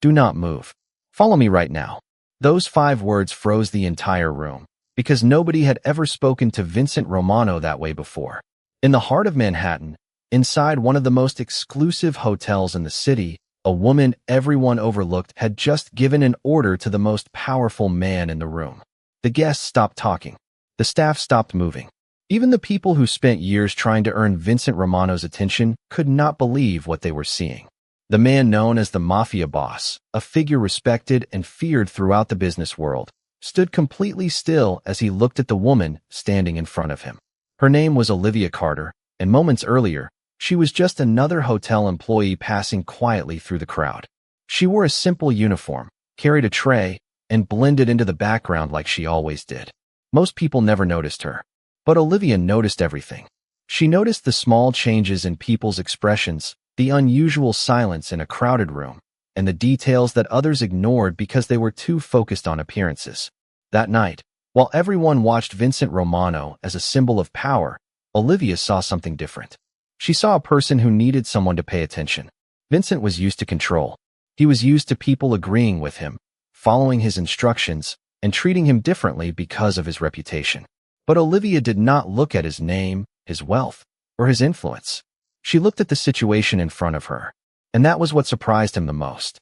Do not move. Follow me right now." Those 5 words froze the entire room, because nobody had ever spoken to Vincent Romano that way before. In the heart of Manhattan, inside one of the most exclusive hotels in the city, a woman everyone overlooked had just given an order to the most powerful man in the room. The guests stopped talking. The staff stopped moving. Even the people who spent years trying to earn Vincent Romano's attention could not believe what they were seeing. The man known as the Mafia boss, a figure respected and feared throughout the business world, stood completely still as he looked at the woman standing in front of him. Her name was Olivia Carter, and moments earlier, she was just another hotel employee passing quietly through the crowd. She wore a simple uniform, carried a tray, and blended into the background like she always did. Most people never noticed her, but Olivia noticed everything. She noticed the small changes in people's expressions, the unusual silence in a crowded room, and the details that others ignored because they were too focused on appearances. That night, while everyone watched Vincent Romano as a symbol of power, Olivia saw something different. She saw a person who needed someone to pay attention. Vincent was used to control. He was used to people agreeing with him, following his instructions, and treating him differently because of his reputation. But Olivia did not look at his name, his wealth, or his influence. She looked at the situation in front of her, and that was what surprised him the most.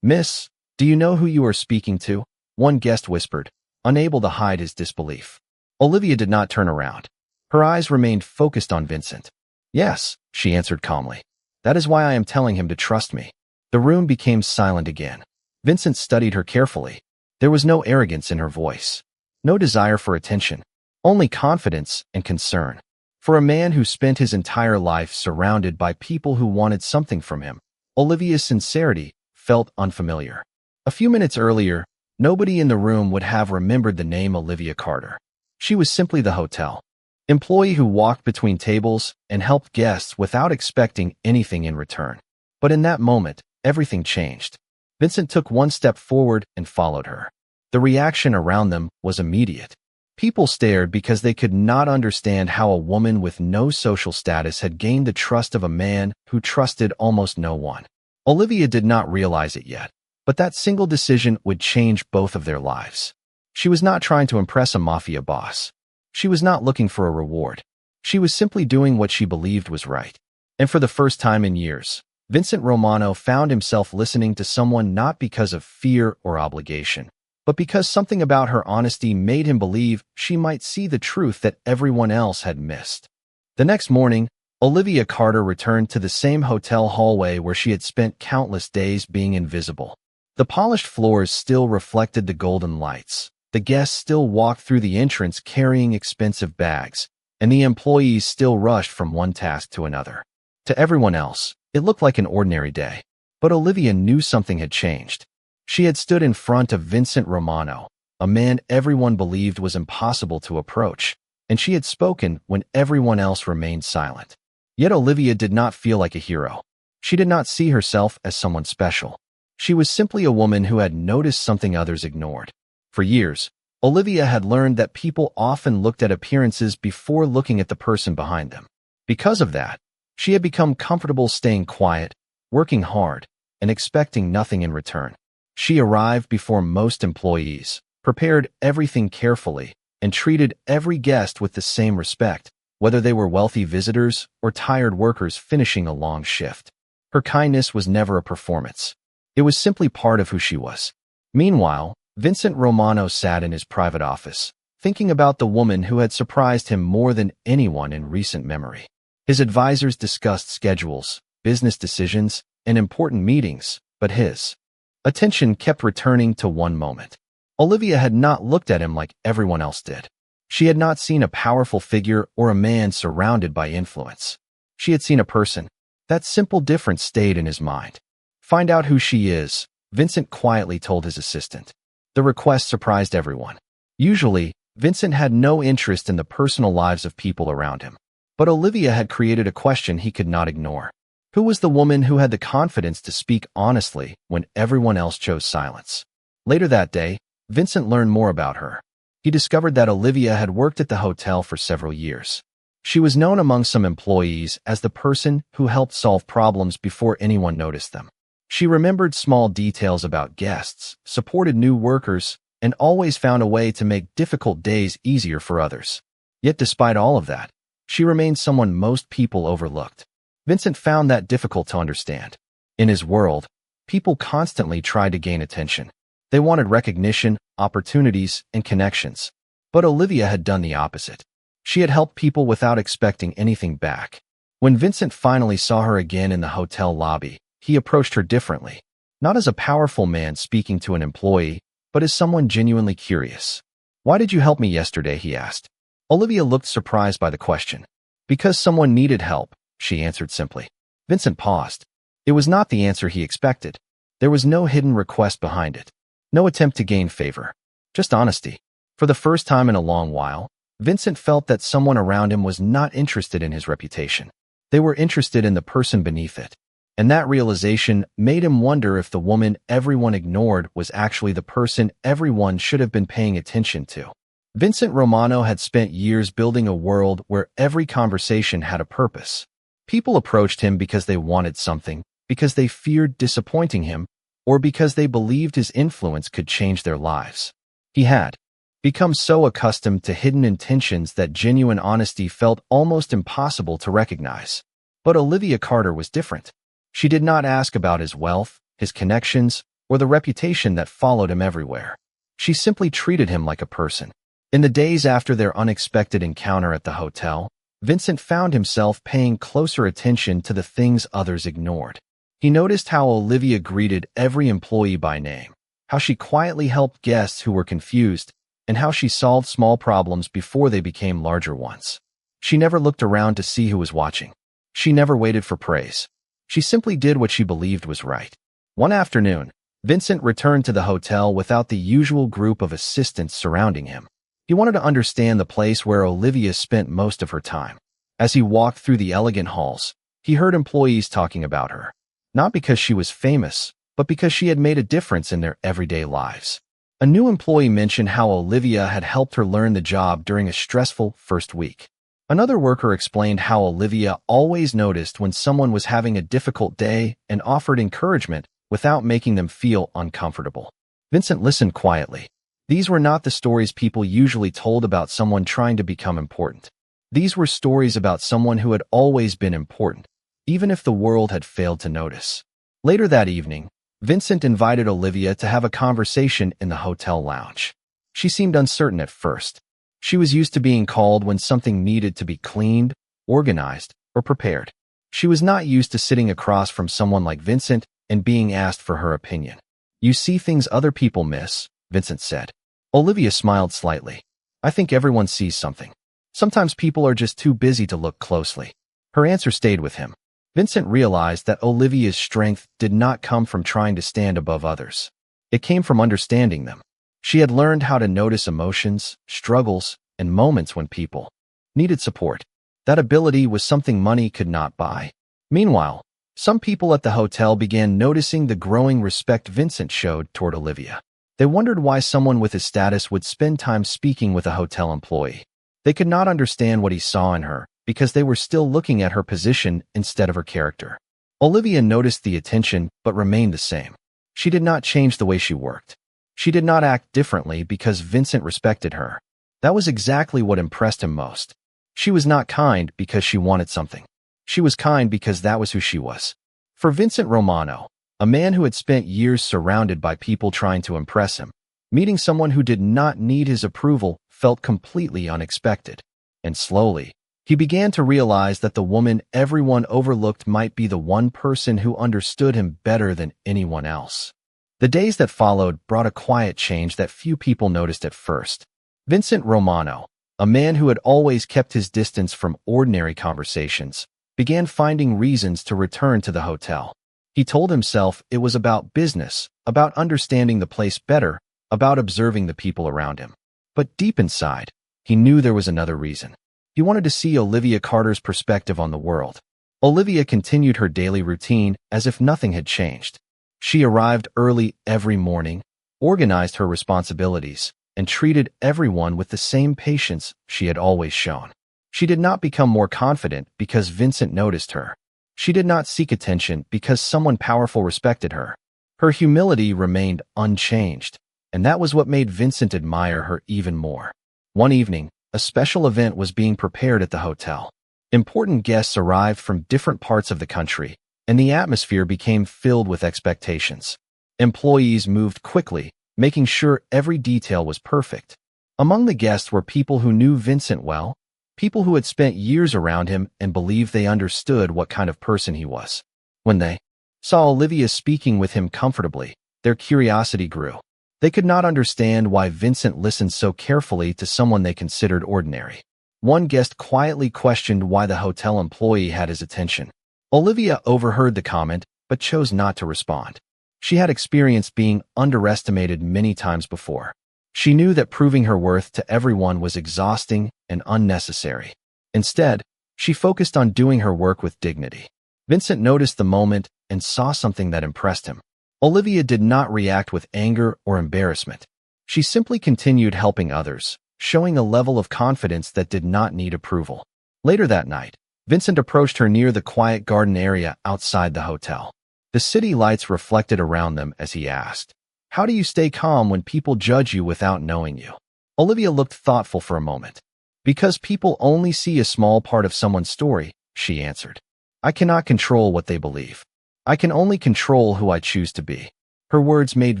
"Miss, do you know who you are speaking to?" one guest whispered, unable to hide his disbelief. Olivia did not turn around. Her eyes remained focused on Vincent. "Yes," she answered calmly. "That is why I am telling him to trust me." The room became silent again. Vincent studied her carefully. There was no arrogance in her voice, no desire for attention, only confidence and concern. For a man who spent his entire life surrounded by people who wanted something from him, Olivia's sincerity felt unfamiliar. A few minutes earlier, nobody in the room would have remembered the name Olivia Carter. She was simply the hotel employee who walked between tables and helped guests without expecting anything in return. But in that moment, everything changed. Vincent took one step forward and followed her. The reaction around them was immediate. People stared because they could not understand how a woman with no social status had gained the trust of a man who trusted almost no one. Olivia did not realize it yet, but that single decision would change both of their lives. She was not trying to impress a mafia boss. She was not looking for a reward. She was simply doing what she believed was right. And for the first time in years, Vincent Romano found himself listening to someone not because of fear or obligation, but because something about her honesty made him believe she might see the truth that everyone else had missed. The next morning, Olivia Carter returned to the same hotel hallway where she had spent countless days being invisible. The polished floors still reflected the golden lights. The guests still walked through the entrance carrying expensive bags, and the employees still rushed from one task to another. To everyone else, it looked like an ordinary day. But Olivia knew something had changed. She had stood in front of Vincent Romano, a man everyone believed was impossible to approach, and she had spoken when everyone else remained silent. Yet Olivia did not feel like a hero. She did not see herself as someone special. She was simply a woman who had noticed something others ignored. For years, Olivia had learned that people often looked at appearances before looking at the person behind them. Because of that, she had become comfortable staying quiet, working hard, and expecting nothing in return. She arrived before most employees, prepared everything carefully, and treated every guest with the same respect, whether they were wealthy visitors or tired workers finishing a long shift. Her kindness was never a performance. It was simply part of who she was. Meanwhile, Vincent Romano sat in his private office, thinking about the woman who had surprised him more than anyone in recent memory. His advisors discussed schedules, business decisions, and important meetings, but his attention kept returning to one moment. Olivia had not looked at him like everyone else did. She had not seen a powerful figure or a man surrounded by influence. She had seen a person. That simple difference stayed in his mind. "Find out who she is," Vincent quietly told his assistant. The request surprised everyone. Usually, Vincent had no interest in the personal lives of people around him. But Olivia had created a question he could not ignore. Who was the woman who had the confidence to speak honestly when everyone else chose silence? Later that day, Vincent learned more about her. He discovered that Olivia had worked at the hotel for several years. She was known among some employees as the person who helped solve problems before anyone noticed them. She remembered small details about guests, supported new workers, and always found a way to make difficult days easier for others. Yet despite all of that, she remained someone most people overlooked. Vincent found that difficult to understand. In his world, people constantly tried to gain attention. They wanted recognition, opportunities, and connections. But Olivia had done the opposite. She had helped people without expecting anything back. When Vincent finally saw her again in the hotel lobby, he approached her differently. Not as a powerful man speaking to an employee, but as someone genuinely curious. "Why did you help me yesterday?" he asked. Olivia looked surprised by the question. "Because someone needed help," she answered simply. Vincent paused. It was not the answer he expected. There was no hidden request behind it. No attempt to gain favor. Just honesty. For the first time in a long while, Vincent felt that someone around him was not interested in his reputation. They were interested in the person beneath it. And that realization made him wonder if the woman everyone ignored was actually the person everyone should have been paying attention to. Vincent Romano had spent years building a world where every conversation had a purpose. People approached him because they wanted something, because they feared disappointing him, or because they believed his influence could change their lives. He had become so accustomed to hidden intentions that genuine honesty felt almost impossible to recognize. But Olivia Carter was different. She did not ask about his wealth, his connections, or the reputation that followed him everywhere. She simply treated him like a person. In the days after their unexpected encounter at the hotel, Vincent found himself paying closer attention to the things others ignored. He noticed how Olivia greeted every employee by name, how she quietly helped guests who were confused, and how she solved small problems before they became larger ones. She never looked around to see who was watching. She never waited for praise. She simply did what she believed was right. One afternoon, Vincent returned to the hotel without the usual group of assistants surrounding him. He wanted to understand the place where Olivia spent most of her time. As he walked through the elegant halls, he heard employees talking about her. Not because she was famous, but because she had made a difference in their everyday lives. A new employee mentioned how Olivia had helped her learn the job during a stressful first week. Another worker explained how Olivia always noticed when someone was having a difficult day and offered encouragement without making them feel uncomfortable. Vincent listened quietly. These were not the stories people usually told about someone trying to become important. These were stories about someone who had always been important, even if the world had failed to notice. Later that evening, Vincent invited Olivia to have a conversation in the hotel lounge. She seemed uncertain at first. She was used to being called when something needed to be cleaned, organized, or prepared. She was not used to sitting across from someone like Vincent and being asked for her opinion. "You see things other people miss," Vincent said. Olivia smiled slightly. "I think everyone sees something. Sometimes people are just too busy to look closely." Her answer stayed with him. Vincent realized that Olivia's strength did not come from trying to stand above others. It came from understanding them. She had learned how to notice emotions, struggles, and moments when people needed support. That ability was something money could not buy. Meanwhile, some people at the hotel began noticing the growing respect Vincent showed toward Olivia. They wondered why someone with his status would spend time speaking with a hotel employee. They could not understand what he saw in her because they were still looking at her position instead of her character. Olivia noticed the attention but remained the same. She did not change the way she worked. She did not act differently because Vincent respected her. That was exactly what impressed him most. She was not kind because she wanted something. She was kind because that was who she was. For Vincent Romano, a man who had spent years surrounded by people trying to impress him, meeting someone who did not need his approval felt completely unexpected. And slowly, he began to realize that the woman everyone overlooked might be the one person who understood him better than anyone else. The days that followed brought a quiet change that few people noticed at first. Vincent Romano, a man who had always kept his distance from ordinary conversations, began finding reasons to return to the hotel. He told himself it was about business, about understanding the place better, about observing the people around him. But deep inside, he knew there was another reason. He wanted to see Olivia Carter's perspective on the world. Olivia continued her daily routine as if nothing had changed. She arrived early every morning, organized her responsibilities, and treated everyone with the same patience she had always shown. She did not become more confident because Vincent noticed her. She did not seek attention because someone powerful respected her. Her humility remained unchanged, and that was what made Vincent admire her even more. One evening, a special event was being prepared at the hotel. Important guests arrived from different parts of the country, and the atmosphere became filled with expectations. Employees moved quickly, making sure every detail was perfect. Among the guests were people who knew Vincent well, people who had spent years around him and believed they understood what kind of person he was. When they saw Olivia speaking with him comfortably, their curiosity grew. They could not understand why Vincent listened so carefully to someone they considered ordinary. One guest quietly questioned why the hotel employee had his attention. Olivia overheard the comment, but chose not to respond. She had experienced being underestimated many times before. She knew that proving her worth to everyone was exhausting and unnecessary. Instead, she focused on doing her work with dignity. Vincent noticed the moment and saw something that impressed him. Olivia did not react with anger or embarrassment. She simply continued helping others, showing a level of confidence that did not need approval. Later that night, Vincent approached her near the quiet garden area outside the hotel. The city lights reflected around them as he asked, "How do you stay calm when people judge you without knowing you?" Olivia looked thoughtful for a moment. "Because people only see a small part of someone's story," she answered. "I cannot control what they believe. I can only control who I choose to be." Her words made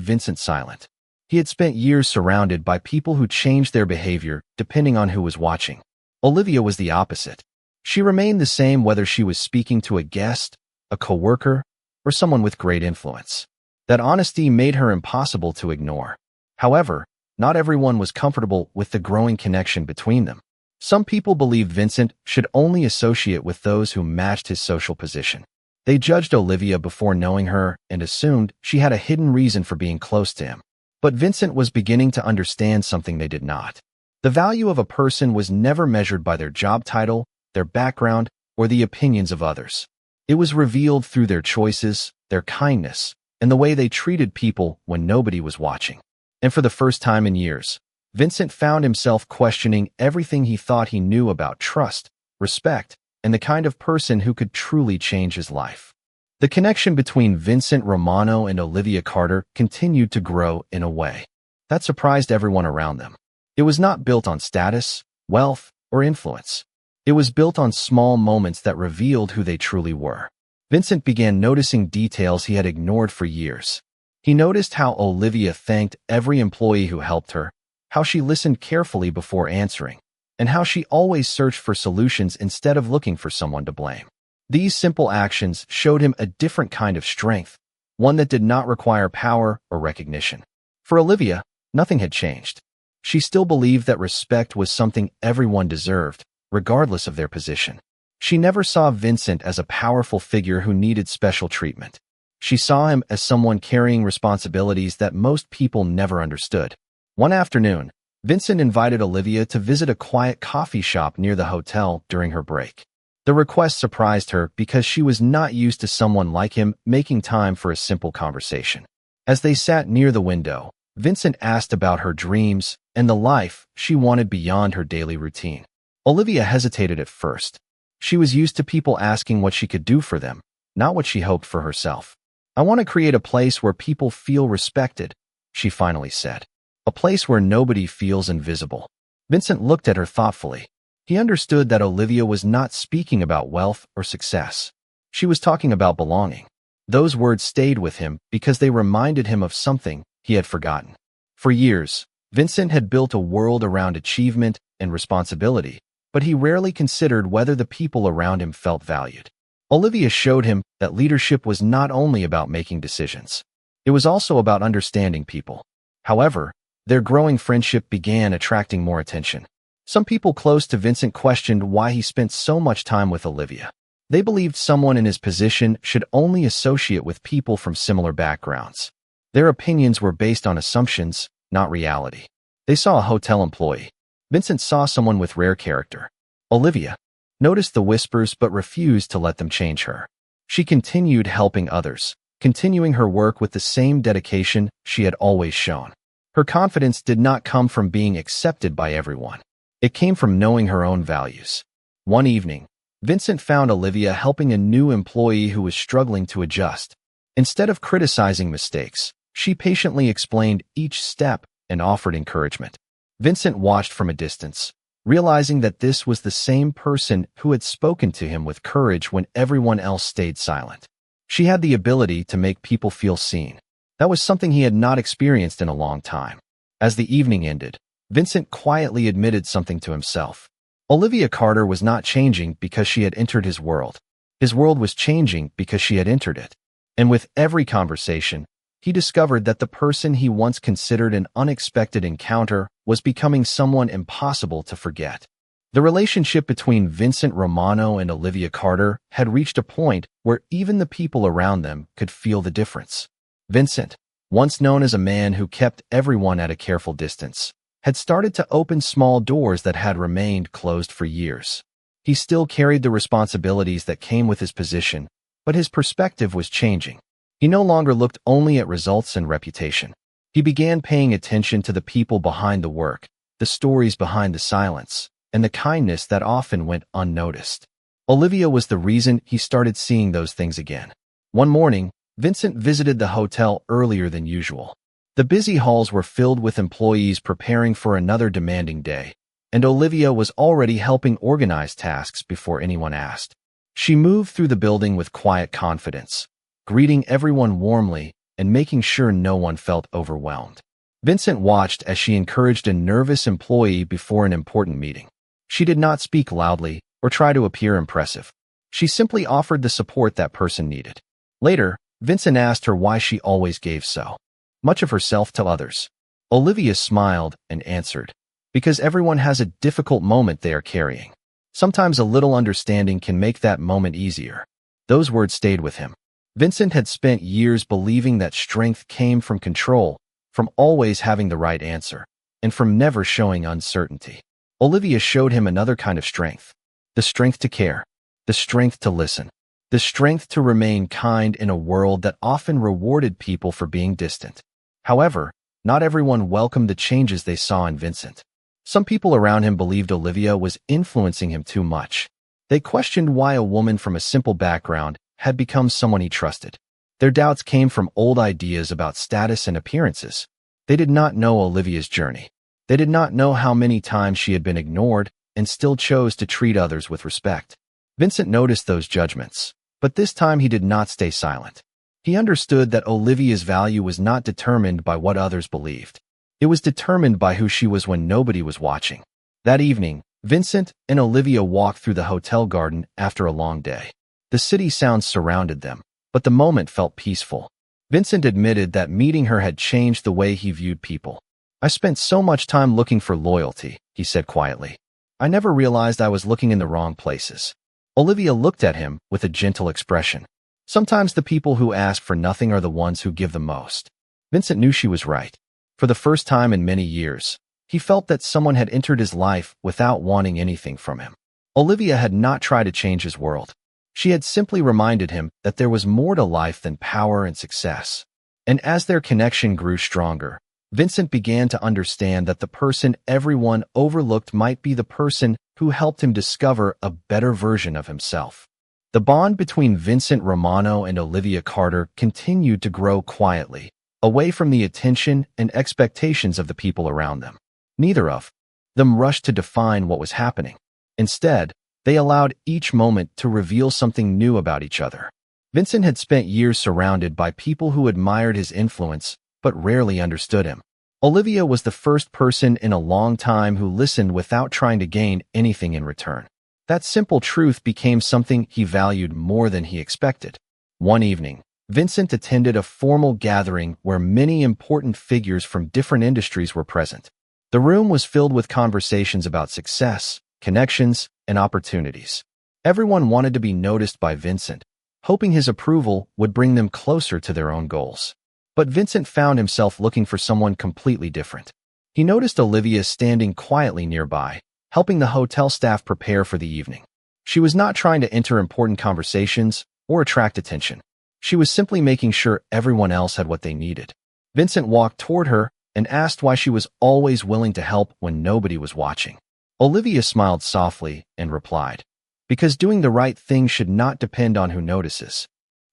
Vincent silent. He had spent years surrounded by people who changed their behavior depending on who was watching. Olivia was the opposite. She remained the same whether she was speaking to a guest, a coworker, or someone with great influence. That honesty made her impossible to ignore. However, not everyone was comfortable with the growing connection between them. Some people believed Vincent should only associate with those who matched his social position. They judged Olivia before knowing her and assumed she had a hidden reason for being close to him. But Vincent was beginning to understand something they did not. The value of a person was never measured by their job title, their background, or the opinions of others. It was revealed through their choices, their kindness, and the way they treated people when nobody was watching. And for the first time in years, Vincent found himself questioning everything he thought he knew about trust, respect, and the kind of person who could truly change his life. The connection between Vincent Romano and Olivia Carter continued to grow in a way that surprised everyone around them. It was not built on status, wealth, or influence. It was built on small moments that revealed who they truly were. Vincent began noticing details he had ignored for years. He noticed how Olivia thanked every employee who helped her, how she listened carefully before answering, and how she always searched for solutions instead of looking for someone to blame. These simple actions showed him a different kind of strength, one that did not require power or recognition. For Olivia, nothing had changed. She still believed that respect was something everyone deserved, regardless of their position. She never saw Vincent as a powerful figure who needed special treatment. She saw him as someone carrying responsibilities that most people never understood. One afternoon, Vincent invited Olivia to visit a quiet coffee shop near the hotel during her break. The request surprised her because she was not used to someone like him making time for a simple conversation. As they sat near the window, Vincent asked about her dreams and the life she wanted beyond her daily routine. Olivia hesitated at first. She was used to people asking what she could do for them, not what she hoped for herself. "I want to create a place where people feel respected," she finally said. "A place where nobody feels invisible." Vincent looked at her thoughtfully. He understood that Olivia was not speaking about wealth or success. She was talking about belonging. Those words stayed with him because they reminded him of something he had forgotten. For years, Vincent had built a world around achievement and responsibility, but he rarely considered whether the people around him felt valued. Olivia showed him that leadership was not only about making decisions. It was also about understanding people. However, their growing friendship began attracting more attention. Some people close to Vincent questioned why he spent so much time with Olivia. They believed someone in his position should only associate with people from similar backgrounds. Their opinions were based on assumptions, not reality. They saw a hotel employee. Vincent saw someone with rare character. Olivia noticed the whispers but refused to let them change her. She continued helping others, continuing her work with the same dedication she had always shown. Her confidence did not come from being accepted by everyone. It came from knowing her own values. One evening, Vincent found Olivia helping a new employee who was struggling to adjust. Instead of criticizing mistakes, she patiently explained each step and offered encouragement. Vincent watched from a distance, realizing that this was the same person who had spoken to him with courage when everyone else stayed silent. She had the ability to make people feel seen. That was something he had not experienced in a long time. As the evening ended, Vincent quietly admitted something to himself. Olivia Carter was not changing because she had entered his world. His world was changing because she had entered it. And with every conversation, he discovered that the person he once considered an unexpected encounter was becoming someone impossible to forget. The relationship between Vincent Romano and Olivia Carter had reached a point where even the people around them could feel the difference. Vincent, once known as a man who kept everyone at a careful distance, had started to open small doors that had remained closed for years. He still carried the responsibilities that came with his position, but his perspective was changing. He no longer looked only at results and reputation. He began paying attention to the people behind the work, the stories behind the silence, and the kindness that often went unnoticed. Olivia was the reason he started seeing those things again. One morning, Vincent visited the hotel earlier than usual. The busy halls were filled with employees preparing for another demanding day, and Olivia was already helping organize tasks before anyone asked. She moved through the building with quiet confidence, greeting everyone warmly and making sure no one felt overwhelmed. Vincent watched as she encouraged a nervous employee before an important meeting. She did not speak loudly or try to appear impressive. She simply offered the support that person needed. Later, Vincent asked her why she always gave so much of herself to others. Olivia smiled and answered, "Because everyone has a difficult moment they are carrying. Sometimes a little understanding can make that moment easier." Those words stayed with him. Vincent had spent years believing that strength came from control, from always having the right answer, and from never showing uncertainty. Olivia showed him another kind of strength. The strength to care. The strength to listen. The strength to remain kind in a world that often rewarded people for being distant. However, not everyone welcomed the changes they saw in Vincent. Some people around him believed Olivia was influencing him too much. They questioned why a woman from a simple background had become someone he trusted. Their doubts came from old ideas about status and appearances. They did not know Olivia's journey. They did not know how many times she had been ignored and still chose to treat others with respect. Vincent noticed those judgments, but this time he did not stay silent. He understood that Olivia's value was not determined by what others believed. It was determined by who she was when nobody was watching. That evening, Vincent and Olivia walked through the hotel garden after a long day. The city sounds surrounded them, but the moment felt peaceful. Vincent admitted that meeting her had changed the way he viewed people. "I spent so much time looking for loyalty," he said quietly. "I never realized I was looking in the wrong places." Olivia looked at him with a gentle expression. Sometimes the people who ask for nothing are the ones who give the most. Vincent knew she was right. For the first time in many years, he felt that someone had entered his life without wanting anything from him. Olivia had not tried to change his world. She had simply reminded him that there was more to life than power and success. And as their connection grew stronger, Vincent began to understand that the person everyone overlooked might be the person who helped him discover a better version of himself. The bond between Vincent Romano and Olivia Carter continued to grow quietly, away from the attention and expectations of the people around them. Neither of them rushed to define what was happening. Instead, they allowed each moment to reveal something new about each other. Vincent had spent years surrounded by people who admired his influence, but rarely understood him. Olivia was the first person in a long time who listened without trying to gain anything in return. That simple truth became something he valued more than he expected. One evening, Vincent attended a formal gathering where many important figures from different industries were present. The room was filled with conversations about success, connections, and opportunities. Everyone wanted to be noticed by Vincent, hoping his approval would bring them closer to their own goals. But Vincent found himself looking for someone completely different. He noticed Olivia standing quietly nearby, helping the hotel staff prepare for the evening. She was not trying to enter important conversations or attract attention. She was simply making sure everyone else had what they needed. Vincent walked toward her and asked why she was always willing to help when nobody was watching. Olivia smiled softly and replied, Because doing the right thing should not depend on who notices.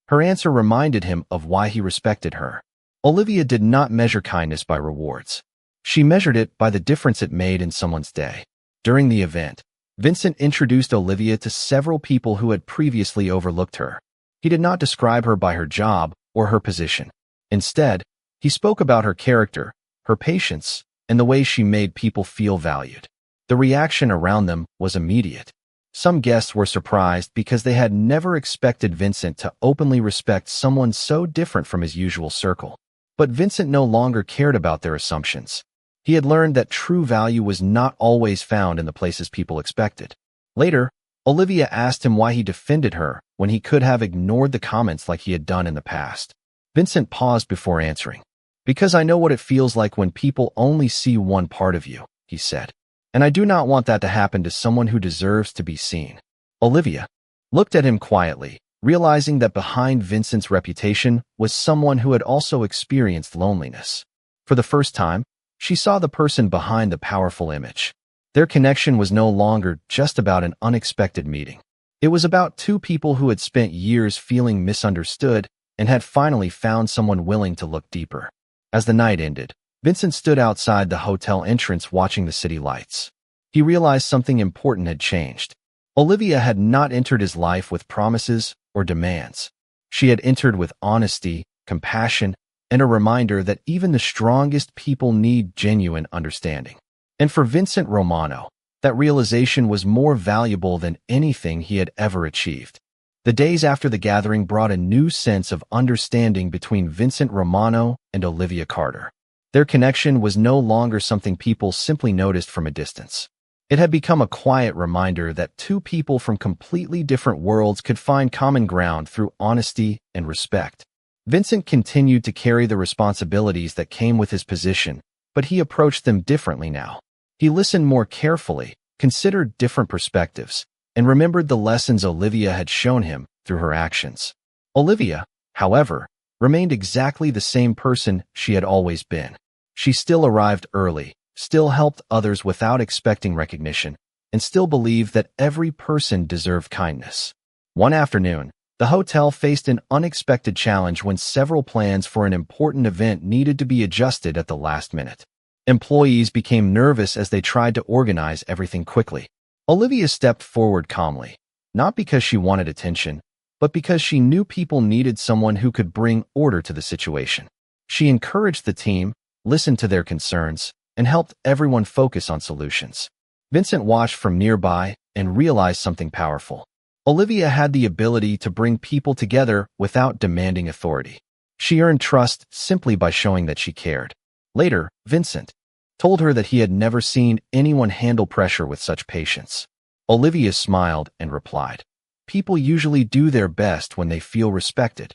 Her answer reminded him of why he respected her. Olivia did not measure kindness by rewards. She measured it by the difference it made in someone's day. During the event, Vincent introduced Olivia to several people who had previously overlooked her. He did not describe her by her job or her position. Instead, he spoke about her character, her patience, and the way she made people feel valued. The reaction around them was immediate. Some guests were surprised because they had never expected Vincent to openly respect someone so different from his usual circle. But Vincent no longer cared about their assumptions. He had learned that true value was not always found in the places people expected. Later, Olivia asked him why he defended her when he could have ignored the comments like he had done in the past. Vincent paused before answering. "Because I know what it feels like when people only see one part of you," he said. "And I do not want that to happen to someone who deserves to be seen." Olivia looked at him quietly, realizing that behind Vincent's reputation was someone who had also experienced loneliness. For the first time, she saw the person behind the powerful image. Their connection was no longer just about an unexpected meeting. It was about two people who had spent years feeling misunderstood and had finally found someone willing to look deeper. As the night ended, Vincent stood outside the hotel entrance watching the city lights. He realized something important had changed. Olivia had not entered his life with promises or demands. She had entered with honesty, compassion, and a reminder that even the strongest people need genuine understanding. And for Vincent Romano, that realization was more valuable than anything he had ever achieved. The days after the gathering brought a new sense of understanding between Vincent Romano and Olivia Carter. Their connection was no longer something people simply noticed from a distance. It had become a quiet reminder that two people from completely different worlds could find common ground through honesty and respect. Vincent continued to carry the responsibilities that came with his position, but he approached them differently now. He listened more carefully, considered different perspectives, and remembered the lessons Olivia had shown him through her actions. Olivia, however, remained exactly the same person she had always been. She still arrived early, still helped others without expecting recognition, and still believed that every person deserved kindness. One afternoon, the hotel faced an unexpected challenge when several plans for an important event needed to be adjusted at the last minute. Employees became nervous as they tried to organize everything quickly. Olivia stepped forward calmly, not because she wanted attention, but because she knew people needed someone who could bring order to the situation. She encouraged the team, listened to their concerns, and helped everyone focus on solutions. Vincent watched from nearby and realized something powerful. Olivia had the ability to bring people together without demanding authority. She earned trust simply by showing that she cared. Later, Vincent told her that he had never seen anyone handle pressure with such patience. Olivia smiled and replied, "People usually do their best when they feel respected."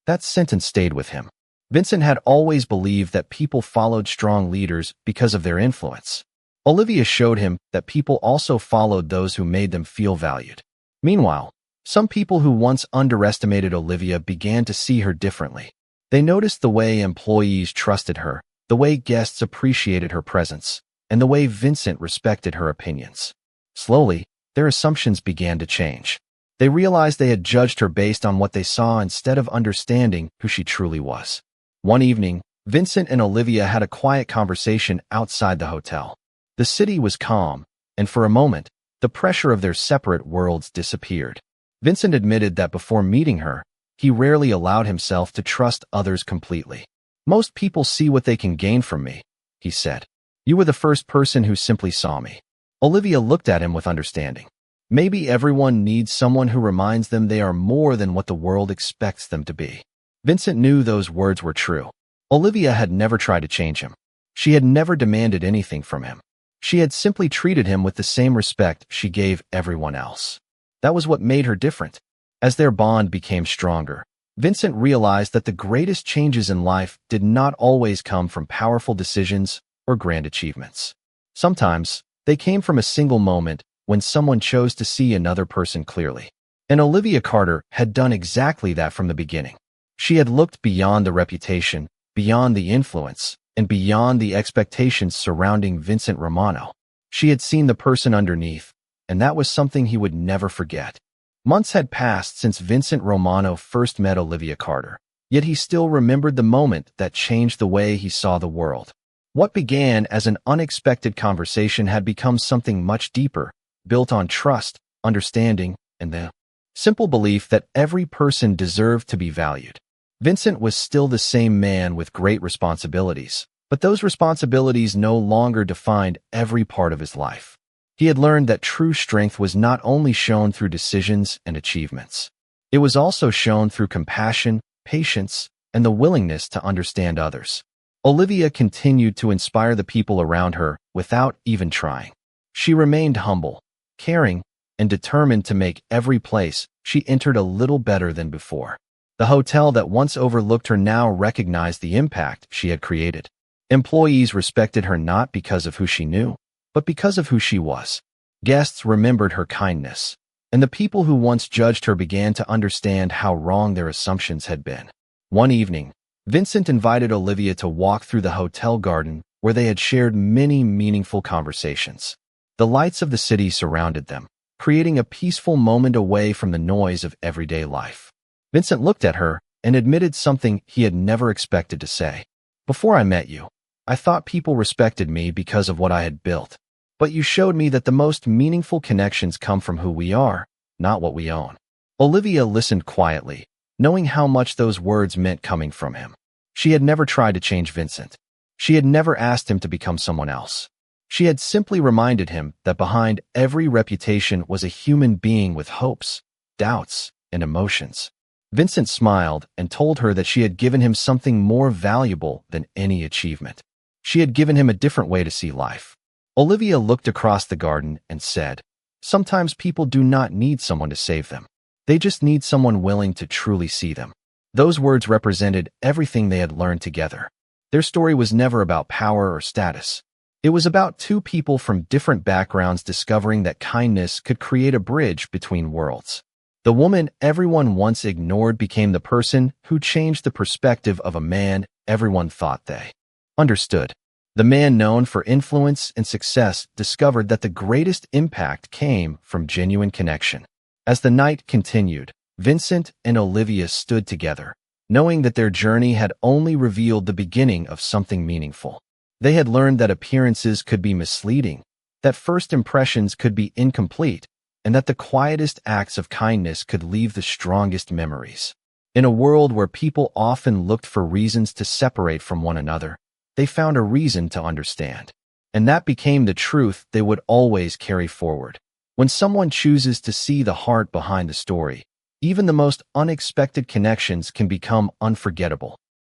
That sentence stayed with him. Vincent had always believed that people followed strong leaders because of their influence. Olivia showed him that people also followed those who made them feel valued. Meanwhile, some people who once underestimated Olivia began to see her differently. They noticed the way employees trusted her, the way guests appreciated her presence, and the way Vincent respected her opinions. Slowly, their assumptions began to change. They realized they had judged her based on what they saw instead of understanding who she truly was. One evening, Vincent and Olivia had a quiet conversation outside the hotel. The city was calm, and for a moment, the pressure of their separate worlds disappeared. Vincent admitted that before meeting her, he rarely allowed himself to trust others completely. "Most people see what they can gain from me," he said. "You were the first person who simply saw me." Olivia looked at him with understanding. Maybe everyone needs someone who reminds them they are more than what the world expects them to be. Vincent knew those words were true. Olivia had never tried to change him. She had never demanded anything from him. She had simply treated him with the same respect she gave everyone else. That was what made her different. As their bond became stronger, Vincent realized that the greatest changes in life did not always come from powerful decisions or grand achievements. Sometimes, they came from a single moment when someone chose to see another person clearly. And Olivia Carter had done exactly that from the beginning. She had looked beyond the reputation, beyond the influence, and beyond the expectations surrounding Vincent Romano. She had seen the person underneath, and that was something he would never forget. Months had passed since Vincent Romano first met Olivia Carter, yet he still remembered the moment that changed the way he saw the world. What began as an unexpected conversation had become something much deeper, built on trust, understanding, and the simple belief that every person deserved to be valued. Vincent was still the same man with great responsibilities, but those responsibilities no longer defined every part of his life. He had learned that true strength was not only shown through decisions and achievements. It was also shown through compassion, patience, and the willingness to understand others. Olivia continued to inspire the people around her without even trying. She remained humble, caring, and determined to make every place she entered a little better than before. The hotel that once overlooked her now recognized the impact she had created. Employees respected her not because of who she knew, but because of who she was. Guests remembered her kindness, and the people who once judged her began to understand how wrong their assumptions had been. One evening, Vincent invited Olivia to walk through the hotel garden where they had shared many meaningful conversations. The lights of the city surrounded them, creating a peaceful moment away from the noise of everyday life. Vincent looked at her and admitted something he had never expected to say. "Before I met you, I thought people respected me because of what I had built. But you showed me that the most meaningful connections come from who we are, not what we own." Olivia listened quietly, knowing how much those words meant coming from him. She had never tried to change Vincent. She had never asked him to become someone else. She had simply reminded him that behind every reputation was a human being with hopes, doubts, and emotions. Vincent smiled and told her that she had given him something more valuable than any achievement. She had given him a different way to see life. Olivia looked across the garden and said, "Sometimes people do not need someone to save them. They just need someone willing to truly see them." Those words represented everything they had learned together. Their story was never about power or status. It was about two people from different backgrounds discovering that kindness could create a bridge between worlds. The woman everyone once ignored became the person who changed the perspective of a man everyone thought they understood. The man known for influence and success discovered that the greatest impact came from genuine connection. As the night continued, Vincent and Olivia stood together, knowing that their journey had only revealed the beginning of something meaningful. They had learned that appearances could be misleading, that first impressions could be incomplete, and that the quietest acts of kindness could leave the strongest memories. In a world where people often looked for reasons to separate from one another, they found a reason to understand. And that became the truth they would always carry forward. When someone chooses to see the heart behind the story, even the most unexpected connections can become unforgettable.